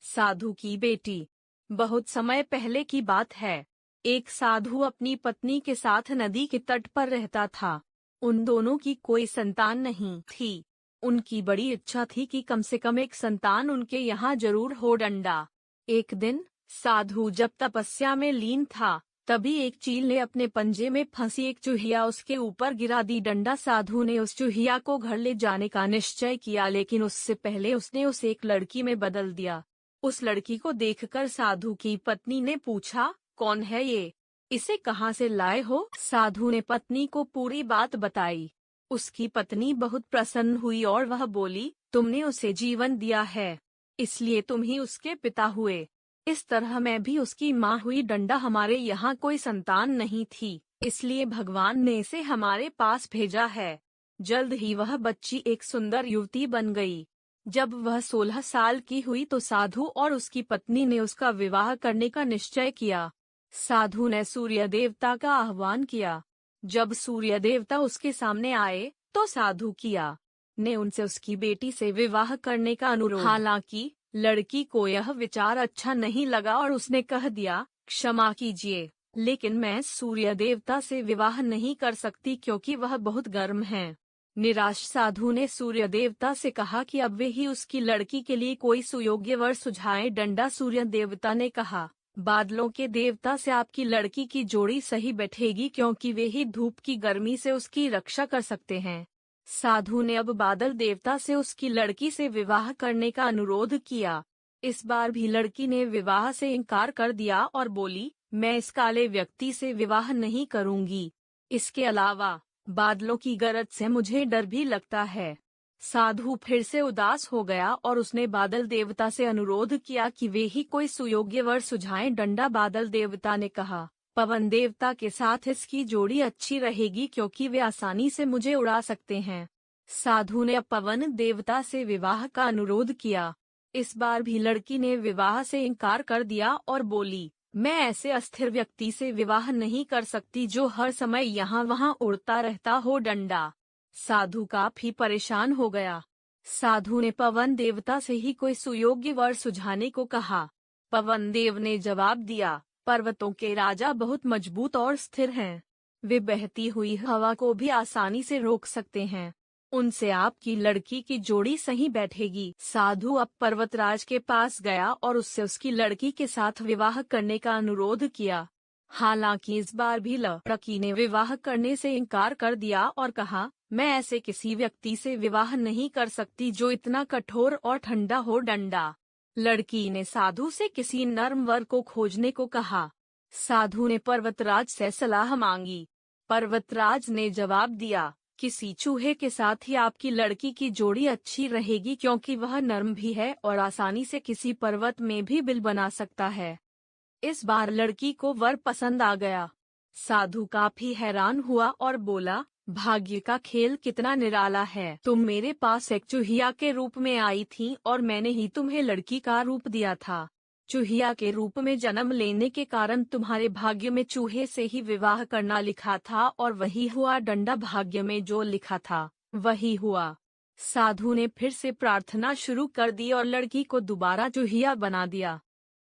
साधु की बेटी। बहुत समय पहले की बात है। एक साधु अपनी पत्नी के साथ नदी के तट पर रहता था। उन दोनों की कोई संतान नहीं थी। उनकी बड़ी इच्छा थी कि कम से कम एक संतान उनके यहाँ जरूर हो डंडा। एक दिन साधु जब तपस्या में लीन था, तभी एक चील ने अपने पंजे में फंसी एक चूहिया उसके ऊपर गिरा दी डंडा। साधु ने उस चूहिया को घर ले जाने का निश्चय किया, लेकिन उससे पहले उसने उसे एक लड़की में बदल दिया। उस लड़की को देखकर साधु की पत्नी ने पूछा, कौन है ये? इसे कहाँ से लाए हो? साधु ने पत्नी को पूरी बात बताई। उसकी पत्नी बहुत प्रसन्न हुई और वह बोली, तुमने उसे जीवन दिया है, इसलिए तुम ही उसके पिता हुए। इस तरह मैं भी उसकी माँ हुई। डंडा, हमारे यहाँ कोई संतान नहीं थी, इसलिए भगवान ने इसे हमारे पास भेजा है। जल्द ही वह बच्ची एक सुंदर युवती बन गई। जब वह 16 साल की हुई तो साधु और उसकी पत्नी ने उसका विवाह करने का निश्चय किया। साधु ने सूर्य देवता का आह्वान किया। जब सूर्य देवता उसके सामने आए तो साधु किया ने उनसे उसकी बेटी से विवाह करने का अनुरोध। हालांकि लड़की को यह विचार अच्छा नहीं लगा और उसने कह दिया, क्षमा कीजिए, लेकिन मैं सूर्य देवता से विवाह नहीं कर सकती क्योंकि वह बहुत गर्म हैं। निराश साधु ने सूर्य देवता से कहा कि अब वे ही उसकी लड़की के लिए कोई सुयोग्य वर सुझाएं। डंडा, सूर्य देवता ने कहा, बादलों के देवता से आपकी लड़की की जोड़ी सही बैठेगी क्योंकि वे ही धूप की गर्मी से उसकी रक्षा कर सकते हैं। साधु ने अब बादल देवता से उसकी लड़की से विवाह करने का अनुरोध किया। इस बार भी लड़की ने विवाह से इनकार कर दिया और बोली, मैं इस काले व्यक्ति से विवाह नहीं करूंगी। इसके अलावा बादलों की गरज से मुझे डर भी लगता है। साधु फिर से उदास हो गया और उसने बादल देवता से अनुरोध किया कि वे ही कोई सुयोग्य वर सुझाएं। डंडा, बादल देवता ने कहा, पवन देवता के साथ इसकी जोड़ी अच्छी रहेगी क्योंकि वे आसानी से मुझे उड़ा सकते हैं। साधु ने अब पवन देवता से विवाह का अनुरोध किया। इस बार भी लड़की ने विवाह से इनकार कर दिया और बोली, मैं ऐसे अस्थिर व्यक्ति से विवाह नहीं कर सकती जो हर समय यहाँ वहाँ उड़ता रहता हो। डंडा, साधु काफी परेशान हो गया। साधु ने पवन देवता से ही कोई सुयोग्य वर सुझाने को कहा। पवन देव ने जवाब दिया, पर्वतों के राजा बहुत मजबूत और स्थिर हैं। वे बहती हुई हवा को भी आसानी से रोक सकते हैं। उनसे आपकी लड़की की जोड़ी सही बैठेगी। साधु अब पर्वतराज के पास गया और उससे उसकी लड़की के साथ विवाह करने का अनुरोध किया। हालांकि इस बार भी लड़की ने विवाह करने से इनकार कर दिया और कहा, मैं ऐसे किसी व्यक्ति से विवाह नहीं कर सकती जो इतना कठोर और ठंडा हो। डंडा, लड़की ने साधु से किसी नर्म वर को खोजने को कहा। साधु ने पर्वतराज से सलाह मांगी। पर्वतराज ने जवाब दिया, किसी चूहे के साथ ही आपकी लड़की की जोड़ी अच्छी रहेगी क्योंकि वह नर्म भी है और आसानी से किसी पर्वत में भी बिल बना सकता है। इस बार लड़की को वर पसंद आ गया। साधु काफी हैरान हुआ और बोला, भाग्य का खेल कितना निराला है। तुम मेरे पास एक चूहिया के रूप में आई थी और मैंने ही तुम्हें लड़की का रूप दिया था। चूहिया के रूप में जन्म लेने के कारण तुम्हारे भाग्य में चूहे से ही विवाह करना लिखा था और वही हुआ। डंडा, भाग्य में जो लिखा था वही हुआ। साधु ने फिर से प्रार्थना शुरू कर दी और लड़की को दोबारा चूहिया बना दिया।